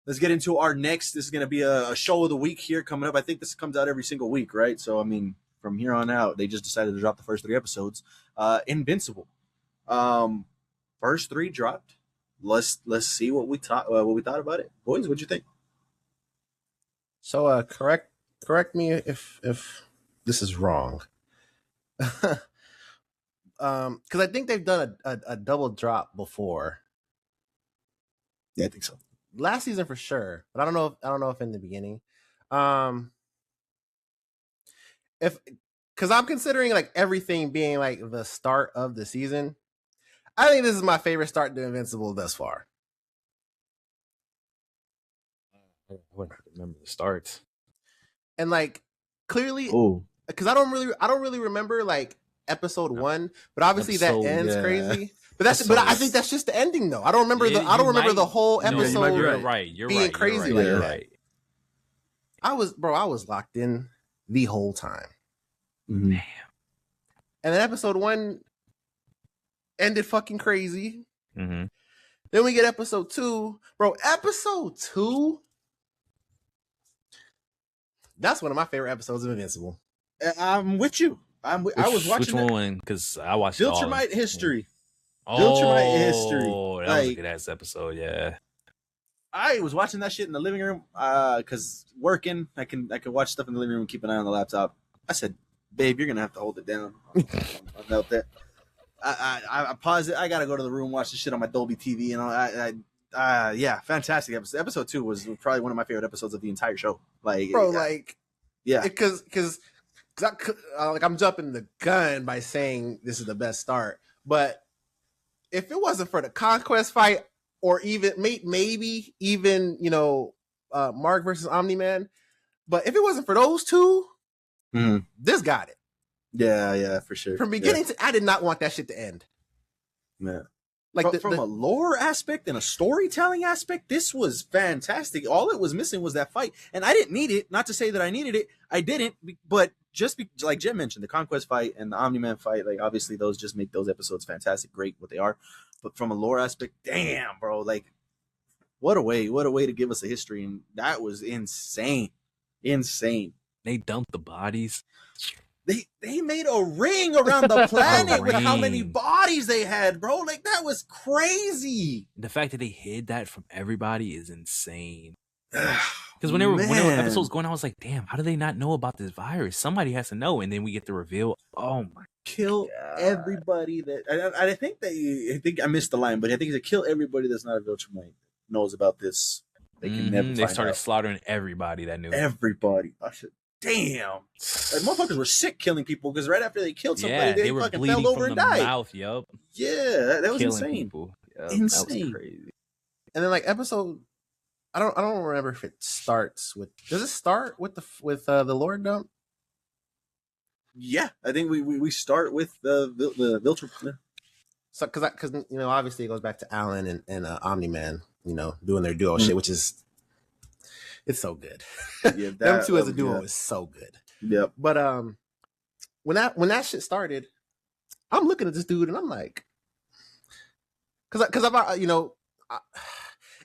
let's get into our next. This is going to be a show of the week here coming up. I think this comes out every single week, right? So, I mean, from here on out, they just decided to drop the first 3 episodes. Invincible. First 3 dropped. Let's see what we thought about it. Boys, what'd you think? So correct me if this is wrong. Because I think they've done a double drop before. Yeah, I think so. Last season for sure, but I don't know if in the beginning. Because I'm considering like everything being like the start of the season. I think this is my favorite start to Invincible thus far. I wouldn't remember the starts. And like clearly, because I don't really remember like episode 1, but obviously that ends crazy. But I think that's just the ending though. I don't remember the whole episode. You're right. Being crazy like that. Right. I was locked in the whole time. Mm-hmm. Damn. And then episode 1 ended fucking crazy. Mm-hmm. Then we get episode 2, bro. Episode 2. That's one of my favorite episodes of Invincible. I'm with you. I was watching which one? Because I watched Viltrumite History. Viltrumite History. Oh, that was a good ass episode. Yeah. I was watching that shit in the living room because working, I can watch stuff in the living room and keep an eye on the laptop. I said, "Babe, you're gonna have to hold it down." About that. I paused it. I gotta go to the room, watch the shit on my Dolby TV, and yeah, fantastic episode. Episode 2 was probably one of my favorite episodes of the entire show. Like, bro, yeah, because I'm jumping the gun by saying this is the best start, but if it wasn't for the conquest fight, or even maybe even Mark versus Omni-Man, but if it wasn't for those 2, this got it. Yeah, for sure. From beginning to, I did not want that shit to end. Yeah. Like from a lore aspect and a storytelling aspect, this was fantastic. All it was missing was that fight, and I didn't need it. Not to say that I needed it, I didn't. But like Jen mentioned, the Conquest fight and the Omni-Man fight, like obviously those just make those episodes fantastic, great what they are. But from a lore aspect, damn, bro, like what a way to give us a history, and that was insane. They dumped the bodies. They made a ring around the planet with how many bodies they had, bro. Like, that was crazy. The fact that they hid that from everybody is insane. Because whenever episodes going on, I was like, damn, how do they not know about this virus? Somebody has to know. And then we get the reveal. Oh my Kill God. Everybody that I think I missed the line, but I think they kill everybody that's not a Viltrumite knows about this. They can never. They started slaughtering everybody that knew. Everybody. I said, damn. Like, motherfuckers were sick killing people because right after they killed somebody, they fucking fell over and died. Mouth, yep. Yeah, that was insane. Yep, insane. That was crazy. And then like episode, I don't remember if it starts with. Does it start with the Lord dump? Yeah, I think we start with the Viltrum. So because obviously it goes back to Alan and Omni-Man, doing their duo shit, which is. It's so good. Yeah, them 2 as a duo is so good. Yep. But when that shit started, I'm looking at this dude and I'm like, because I've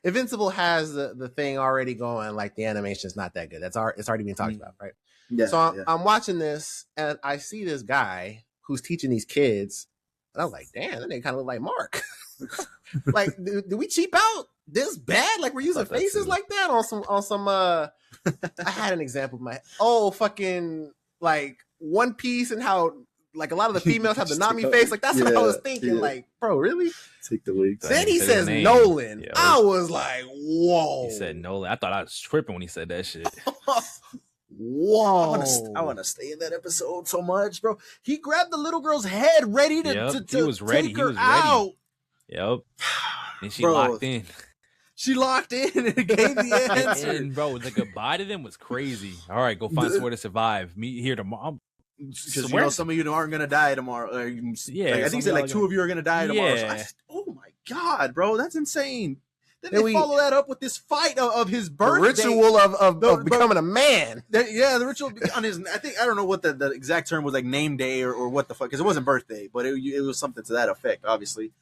Invincible has the thing already going, like the animation is not that good. It's already being talked about, right? Yeah. So I'm watching this and I see this guy who's teaching these kids, and I was like, damn, that nigga kind of look like Mark. Like, do we cheap out this bad? Like, we're using faces like that on some I had an example of fucking like One Piece, and how like a lot of the females have the Nami face. Like, that's what I was thinking. Yeah. Like, bro, really? Take the wigs. Then he says Nolan. Yo. I was like, whoa. He said Nolan. I thought I was tripping when he said that shit. Whoa. I want to stay in that episode so much, bro. He grabbed the little girl's head, ready to he was ready. Take her out. Yep. And she locked in. She locked in and gave the answer. And bro, the goodbye to them was crazy. All right, go find somewhere to survive. Meet here tomorrow. Because some of you aren't gonna die tomorrow. Yeah, I think he said like 2 of you are gonna die tomorrow. So oh my god, bro, that's insane. Then they follow that up with this fight of his birthday. The ritual of becoming a man. The ritual on his. I don't know what the exact term was, like name day or what the fuck, because it wasn't birthday, but it was something to that effect, obviously.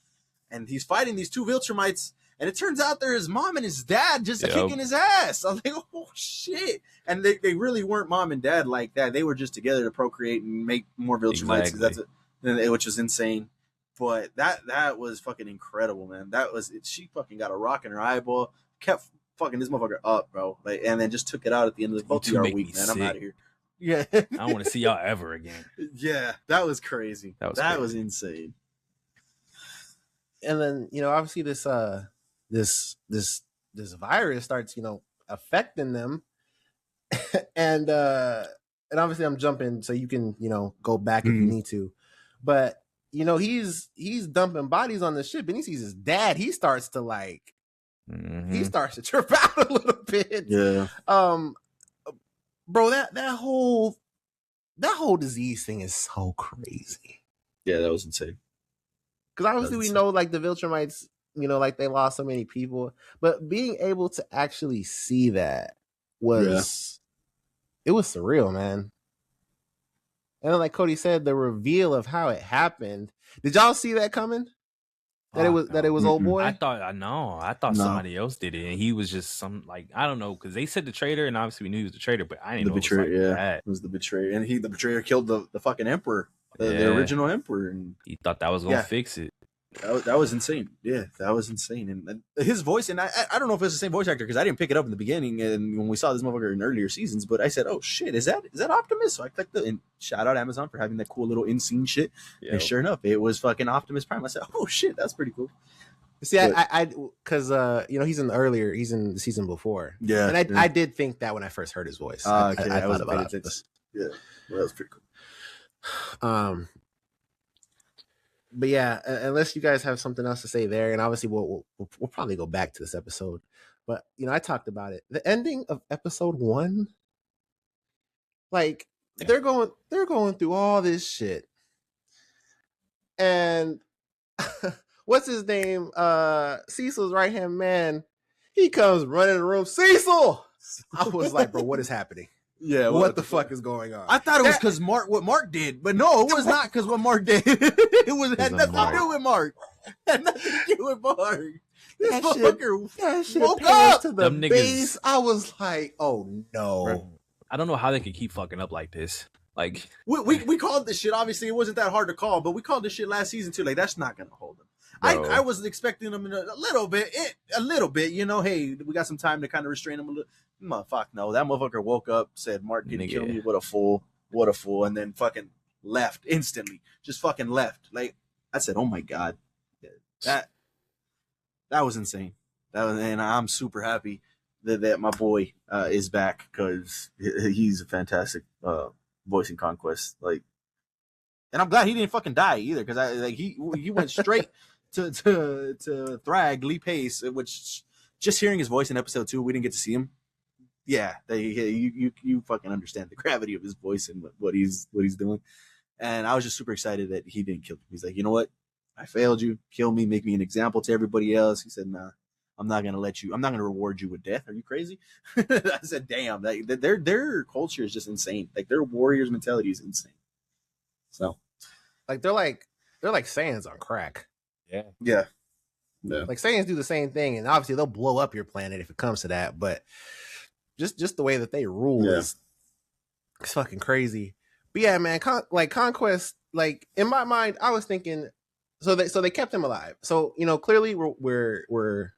And he's fighting these 2 Viltrumites, And it turns out they're his mom and his dad just kicking his ass. I was like, oh shit. And they really weren't mom and dad like that. They were just together to procreate and make more Viltrumites. Exactly. Which was insane. But that was fucking incredible, man. She fucking got a rock in her eyeball, kept fucking this motherfucker up, bro. Like, and then just took it out at the end of the both of our week, man. I'm out of here. Yeah. I don't want to see y'all ever again. Yeah, that was crazy. That was insane. And then, obviously this virus starts, affecting them. and obviously I'm jumping so you can, go back if you need to. But he's dumping bodies on the ship and he sees his dad. He starts to he starts to trip out a little bit. Yeah. Bro, that whole disease thing is so crazy. Yeah, that was insane. Because obviously we know the Viltrumites, they lost so many people, but being able to actually see that it was surreal, man. And then, like Cody said, the reveal of how it happened. Did y'all see that coming? That it was old boy. I thought somebody else did it, and he was just I don't know, because they said the traitor, and obviously we knew he was the traitor, but I didn't know it was the betrayer, and the betrayer killed the fucking emperor, the original emperor, and he thought that was gonna fix it. That was insane. Yeah, that was insane. And his voice, and I don't know if it's the same voice actor because I didn't pick it up in the beginning and when we saw this motherfucker in earlier seasons, but I said, oh shit, is that Optimus? So I clicked and shout out Amazon for having that cool little in-scene shit. Yep. And sure enough, it was fucking Optimus Prime. I said, oh shit, that's pretty cool. See, because he's in the season before. Yeah. And I did think that when I first heard his voice. I thought about Optimus. Yeah. Well, that was pretty cool. But yeah, unless you guys have something else to say there, and obviously we'll probably go back to this episode. But I talked about it. The ending of episode 1, they're going through all this shit, and what's his name? Cecil's right hand man. He comes running in the room. Cecil, I was like, bro, what is happening? Yeah, what the fuck is going on? I thought it was because what Mark did, but no, it was not because what Mark did. It had nothing to do with Mark. Had nothing to do with Mark. This motherfucker woke up to the base. I was like, oh no. Bro, I don't know how they can keep fucking up like this. Like we called this shit. Obviously, it wasn't that hard to call, but we called this shit last season too. Like, that's not gonna hold him. I was expecting him in a little bit. Hey, we got some time to kind of restrain him a little. Fuck no, that motherfucker woke up, said Mark didn't kill me. What a fool, and then fucking left instantly. Just fucking left. Like, I said, oh my god, that was insane. And I'm super happy that my boy is back because he's a fantastic voice in Conquest. Like, and I'm glad he didn't fucking die either because he went straight to Thrag Lee Pace, which just hearing his voice in episode 2, we didn't get to see him. Yeah, you fucking understand the gravity of his voice and what he's doing. And I was just super excited that he didn't kill him. He's like, you know what? I failed you. Kill me. Make me an example to everybody else. He said, nah, I'm not going to reward you with death. Are you crazy? I said, damn, their culture is just insane. Like, their warriors mentality is insane. So they're like Saiyans on crack. Yeah. Like, Saiyans do the same thing, and obviously they'll blow up your planet if it comes to that, but just the way that they rule is fucking crazy. But yeah, man, Conquest, like, in my mind, I was thinking, so they kept him alive. So, clearly we're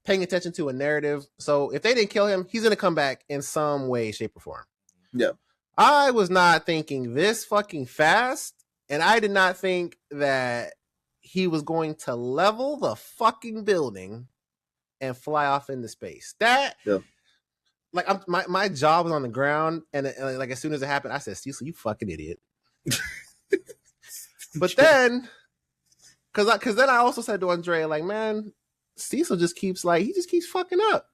paying attention to a narrative. So if they didn't kill him, he's gonna come back in some way, shape, or form. Yeah. I was not thinking this fucking fast, and I did not think that he was going to level the fucking building and fly off into space. Like, my jaw was on the ground, and like, as soon as it happened, I said, Cecil, you fucking idiot. But then, because then I also said to Andre, like, man, Cecil just keeps fucking up.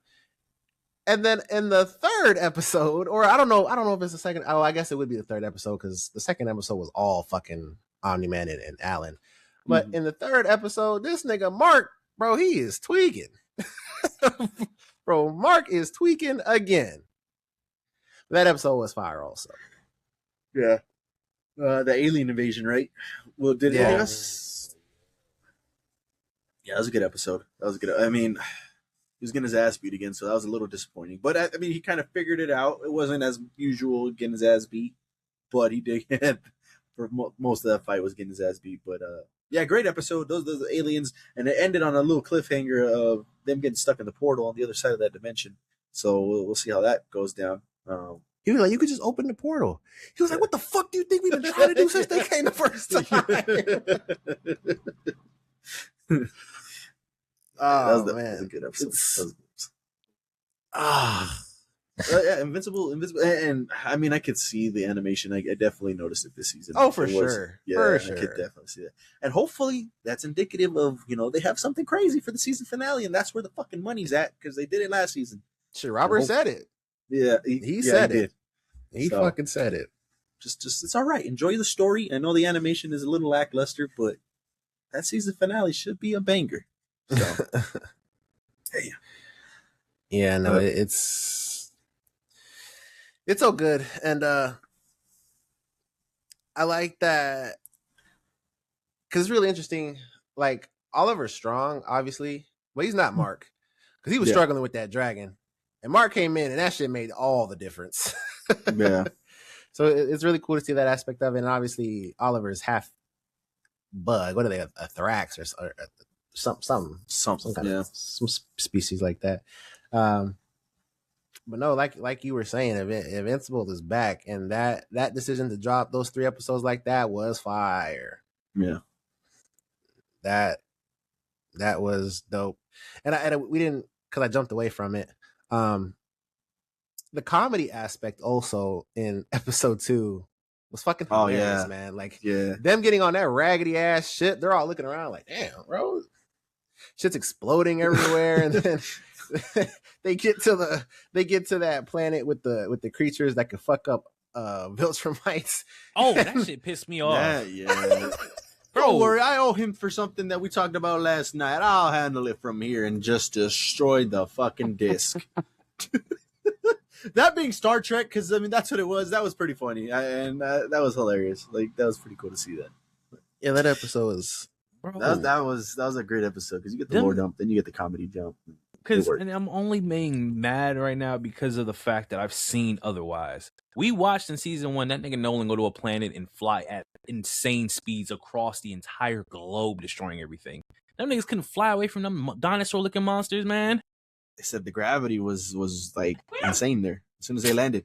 And then in the third episode, or I don't know if it's the second. Oh, I guess it would be the third episode because the second episode was all fucking Omni-Man and Alan. But in the third episode, this nigga Mark, bro, he is tweaking. Bro, Mark is tweaking again. That episode was fire also. Yeah. The alien invasion, right? Well, did it us? Yeah, that was a good episode. That was a good. I mean, he was getting his ass beat again, so that was a little disappointing. But I mean, he kind of figured it out. It wasn't as usual getting his ass beat, but he did get for most of that fight was getting his ass beat. But yeah, great episode. Those aliens, and it ended on a little cliffhanger of them getting stuck in the portal on the other side of that dimension. So we'll see how that goes down. He was like, you could just open the portal. He was like, what the fuck do you think we've been trying to do since they came the first time? Oh, man. That was a good episode. Ah. Yeah, Invincible, and I mean, I could see the animation. I definitely noticed it this season. Oh, for sure. Yeah, for I sure. could definitely see that. And hopefully that's indicative of, they have something crazy for the season finale, and that's where the fucking money's at, because they did it last season. Shit, Robert said it. Yeah, he said it. He fucking said it. Just it's all right. Enjoy the story. I know the animation is a little lackluster, but that season finale should be a banger. So, hey. Yeah, no, it's so good, and I like that because it's really interesting. Like Oliver's strong, obviously, but he's not Mark because he was struggling with that dragon, and Mark came in, and that shit made all the difference. Yeah. So it's really cool to see that aspect of it, and obviously Oliver's half bug. What are they? A thorax or some kind of some species like that. But no, like you were saying, Invincible is back, and that decision to drop those 3 episodes like that was fire. Yeah, that was dope. And we didn't, because I jumped away from it. The comedy aspect also in episode 2 was fucking hilarious, man. Like, them getting on that raggedy ass shit, they're all looking around like, damn, bro, shit's exploding everywhere, and then they get to that planet with the creatures that could fuck up Viltrumites. Oh, that shit pissed me off. Yeah. Don't worry, I owe him for something that we talked about last night. I'll handle it from here, and just destroy the fucking disc. That being Star Trek, because I mean that's what it was. That was pretty funny, and that was hilarious. Like, that was pretty cool to see that. Yeah, that episode was. That was a great episode, because you get the lore dump, then you get the comedy jump. And I'm only being mad right now because of the fact that I've seen otherwise. We watched in season 1 that nigga Nolan go to a planet and fly at insane speeds across the entire globe, destroying everything. Them niggas couldn't fly away from them dinosaur-looking monsters, man. They said the gravity was like insane there. As soon as they landed,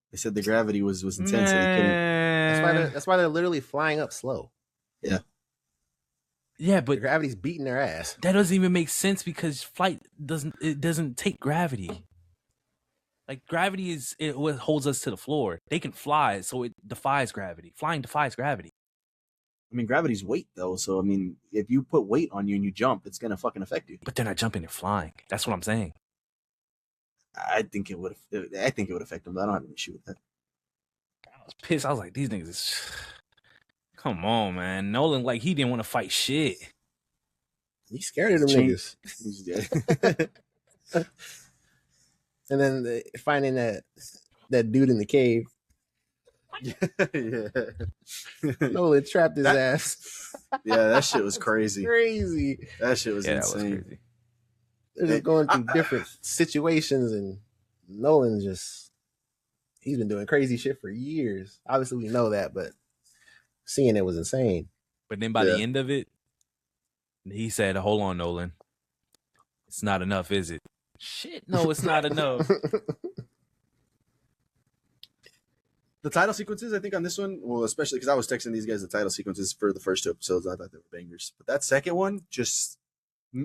they said the gravity was intense. So they couldn't. That's why they're literally flying up slow. Yeah. Yeah, but the gravity's beating their ass. That doesn't even make sense, because flight doesn't take gravity. Like, gravity is what holds us to the floor. They can fly, so it defies gravity. Flying defies gravity. I mean, gravity's weight, though. So, I mean, if you put weight on you and you jump, it's going to fucking affect you. But they're not jumping, they're flying. That's what I'm saying. I think it would affect them. I don't have an issue with that. I was pissed. I was like, these niggas is... Come on, man. Nolan, like, he didn't want to fight shit. He's scared of them niggas. And then finding that dude in the cave. Yeah. Nolan trapped his ass. Yeah, that shit was crazy. Crazy. That shit was insane. That was crazy. They're just going through different situations, and Nolan he's been doing crazy shit for years. Obviously, we know that, but seeing it was insane. But then by the end of it, he said, hold on, Nolan. It's not enough, is it? Shit, no, it's not enough. The title sequences, I think, on this one, well, especially because I was texting these guys the title sequences for the first 2 episodes. I thought they were bangers. But that second one just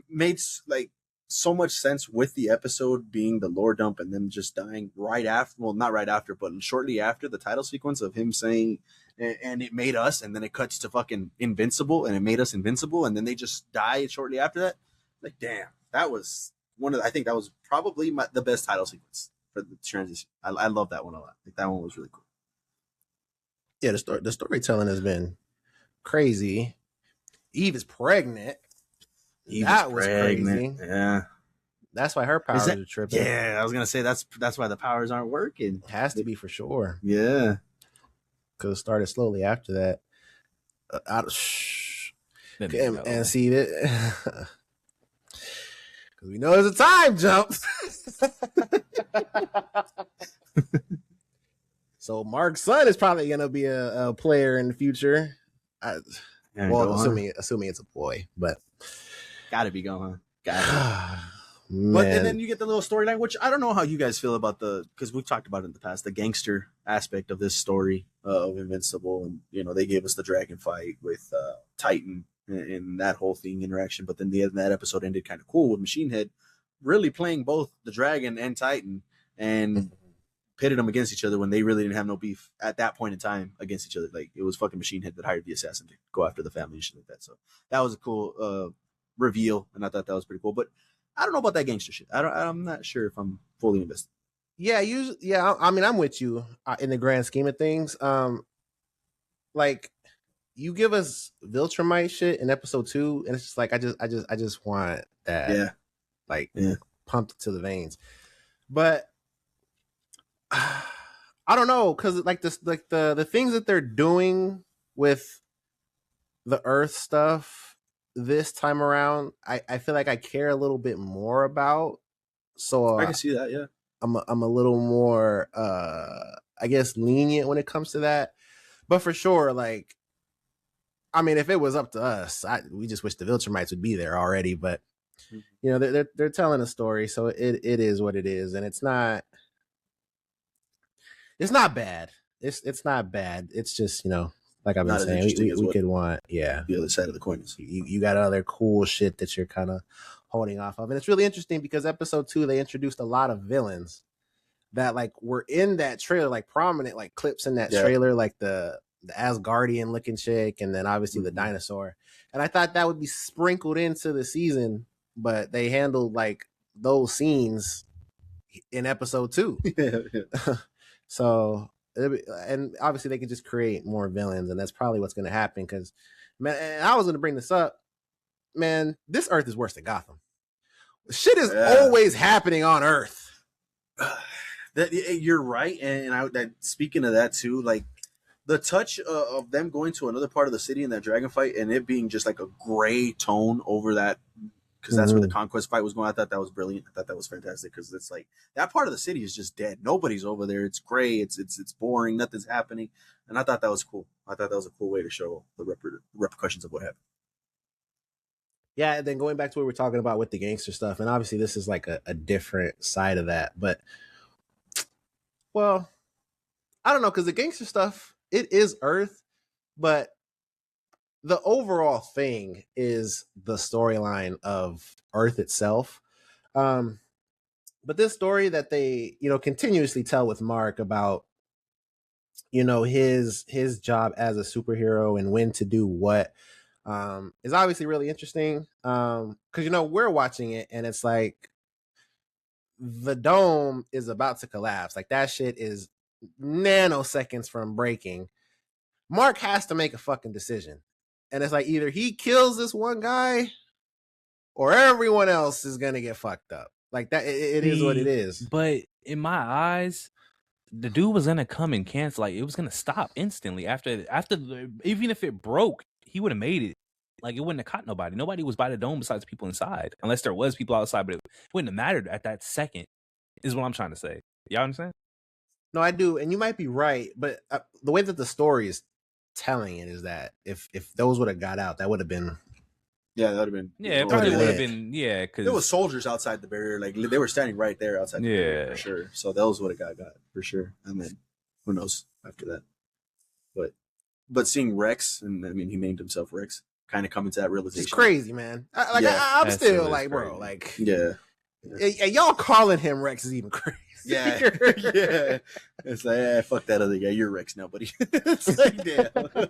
made like so much sense with the episode being the lore dump and them just dying right after. Well, not right after, but shortly after the title sequence of him saying, and it made us, and then it cuts to fucking Invincible, and it made us invincible, and then they just die shortly after that. Like, damn, that was I think that was probably the best title sequence for the transition. I love that one a lot. Like, that one was really cool. Yeah, the storytelling has been crazy. Eve is pregnant. That was crazy. Yeah. That's why her powers are tripping. Yeah, I was gonna say that's why the powers aren't working. It has to be for sure. Yeah. Because it started slowly after that. And see that We know there's a time jump. So Mark's son is probably gonna be a player in the future. Assuming it's a boy, but gotta be going. Gotta be. But and then you get the little storyline, which I don't know how you guys feel about because we've talked about it in the past, the gangster aspect of this story of Invincible, and they gave us the dragon fight with Titan and that whole thing interaction. But then that episode ended kind of cool with Machine Head really playing both the dragon and Titan and pitted them against each other when they really didn't have no beef at that point in time against each other. Like it was fucking Machine Head that hired the assassin to go after the family and shit like that. So that was a cool reveal, and I thought that was pretty cool. But I don't know about that gangster shit. I'm not sure if I'm fully invested. Yeah, I mean, I'm with you in the grand scheme of things. Like you give us Viltrumite shit in episode 2, and it's just like I just want that, pumped to the veins. But I don't know, because like this, like the things that they're doing with the Earth stuff this time around, I feel like I care a little bit more about. So I can see that, yeah. I'm a little more I guess lenient when it comes to that. But for sure, like I mean, if it was up to us, we just wish the Viltrumites would be there already. But they're telling a story, so it is what it is, and it's not bad. It's not bad. It's just like I've been saying, we could want the other side of the coin is. You got other cool shit that you're kind of holding off of, and it's really interesting because episode 2 they introduced a lot of villains that like were in that trailer, like prominent like clips in that trailer, like the Asgardian looking chick, and then obviously the dinosaur. And I thought that would be sprinkled into the season, but they handled like those scenes in episode 2. So, and obviously they could just create more villains, and that's probably what's going to happen. Because, man, and I was going to bring this up, man. This Earth is worse than Gotham. Shit is always happening on Earth. You're right, and speaking of that too, like the touch of them going to another part of the city in that dragon fight, and it being just like a gray tone over that. Because that's where the conquest fight was going. I thought that was brilliant. I thought that was fantastic because it's like that part of the city is just dead. Nobody's over there. It's gray. It's boring. Nothing's happening. And I thought that was cool. I thought that was a cool way to show the repercussions of what happened. Yeah, and then going back to what we're talking about with the gangster stuff, and obviously this is like a different side of that. But, well, I don't know, because the gangster stuff, it is Earth, but the overall thing is the storyline of Earth itself. But this story that they, continuously tell with Mark about, his job as a superhero and when to do what, is obviously really interesting. Because, we're watching it and it's like the dome is about to collapse. Like that shit is nanoseconds from breaking. Mark has to make a fucking decision. And it's like either he kills this one guy or everyone else is going to get fucked up. Like that, it is what it is. But in my eyes, the dude was going to come and cancel. Like it was going to stop instantly after even if it broke, he would have made it. Like it wouldn't have caught nobody. Nobody was by the dome besides people inside, unless there was people outside. But it wouldn't have mattered at that second. Is what I'm trying to say. Y'all understand? No, I do, and you might be right. But the way that the story is telling it is that if those would have got out, that would have been. Yeah, that would have been. Yeah, it probably would have been. Yeah, because there was soldiers outside the barrier. Like they were standing right there outside the barrier for sure. So those would have got for sure. And then who knows after that? But seeing Rex, and I mean he named himself Rex, kind of coming to that realization. It's crazy, man. I'm still like, crazy. Bro, like, yeah. Y'all calling him Rex is even crazy. Yeah, yeah. It's like, fuck that other guy. You're Rex now, buddy. It's like, damn.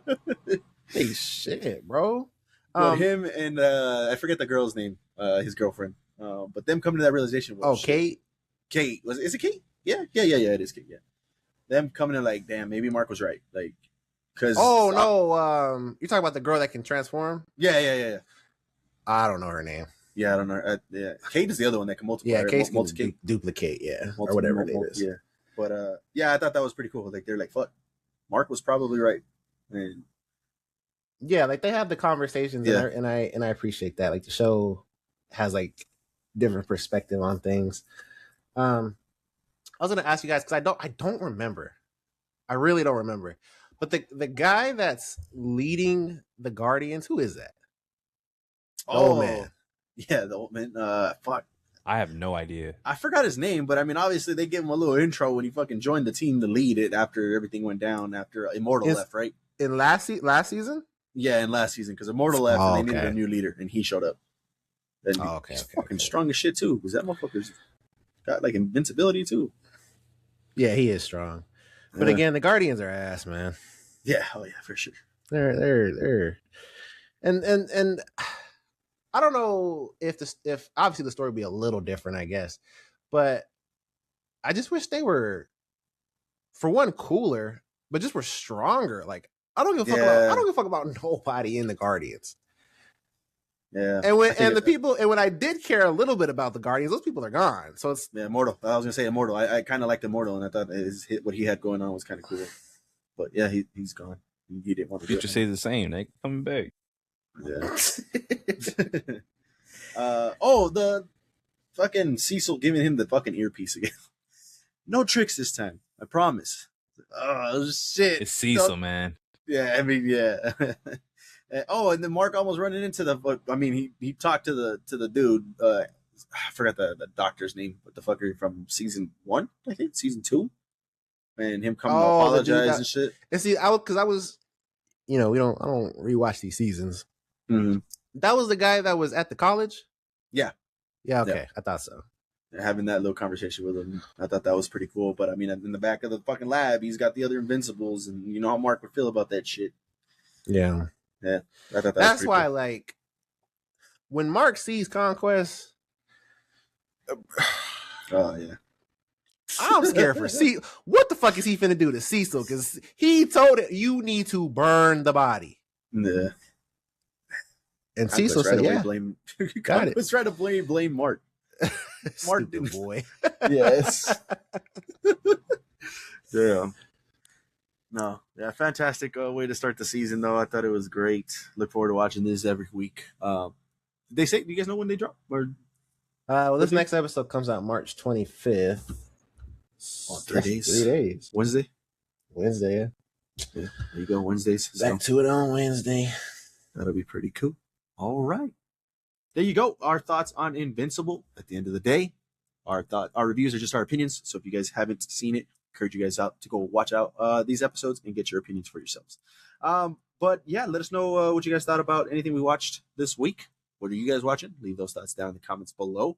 Hey, shit, bro. Him and I forget the girl's name, his girlfriend. But them coming to that realization. Was Kate. Kate is it Kate? Yeah. It is Kate. Yeah. Them coming to like, damn, maybe Mark was right. Like, because no, you're talking about the girl that can transform. Yeah. I don't know her name. Yeah, I don't know. Yeah, Kate is the other one that can multiply. Yeah, Kate can duplicate. Yeah, or whatever it is. Yeah, but I thought that was pretty cool. Like they're like, fuck, Mark was probably right. And yeah, like they have the conversations, and I appreciate that. Like the show has like different perspective on things. I was gonna ask you guys because I don't remember. I really don't remember. But the guy that's leading the Guardians, who is that? The old man. Yeah, the old man. Fuck. I have no idea. I forgot his name, but I mean, obviously they gave him a little intro when he fucking joined the team to lead it after everything went down after Immortal left, right? In last season? Yeah, in last season because Immortal left and they needed a new leader, and he showed up. And he's fucking strong as shit too. Because that motherfucker's got like invincibility too. Yeah, he is strong. But again, the Guardians are ass, man. Yeah, oh yeah, for sure. They're and I don't know if obviously the story would be a little different, I guess, but I just wish they were, for one, cooler, but just were stronger. Like I don't give a fuck about nobody in the Guardians. Yeah, and when I did care a little bit about the Guardians, those people are gone. So it's Immortal. I was gonna say Immortal. I kind of liked Immortal, and I thought what he had going on was kind of cool. But yeah, he's gone. He didn't want to. Future say the same. They coming back. Yeah. The fucking Cecil giving him the fucking earpiece again. No tricks this time. I promise. Oh shit! It's Cecil, man. Yeah, I mean, yeah. And then Mark almost running into the. I mean, he talked to the dude. I forgot the doctor's name, but the fucker from season 1, I think season 2, and him coming to apologize and shit. And see, I was, I don't rewatch these seasons. Mm-hmm. That was the guy that was at the college. Yeah. Okay, yeah. I thought so. Having that little conversation with him, I thought that was pretty cool. But I mean, in the back of the fucking lab, he's got the other Invincibles, and you know how Mark would feel about that shit. Yeah. Yeah, I thought that's why, cool. Like, when Mark sees Conquest, oh yeah, I'm scared for Cecil. What the fuck is he finna do to Cecil? Because he told it, you need to burn the body. Yeah, and Cecil said, "Yeah, blame." Got it. Let's try to blame Mark. Mark didn't, boy. Yes. Yeah. No, yeah, fantastic way to start the season, though. I thought it was great. Look forward to watching this every week. Do you guys know when they drop? Or well, this next episode comes out March 25th. 3 days. 3 days. Wednesday, yeah. There you go, Wednesdays. Back to it on Wednesday. That'll be pretty cool. All right. There you go. Our thoughts on Invincible. At the end of the day, our reviews are just our opinions. So if you guys haven't seen it, encourage you guys out to go watch out these episodes and get your opinions for yourselves. But yeah, let us know what you guys thought about anything we watched this week. What are you guys watching? Leave those thoughts down in the comments below.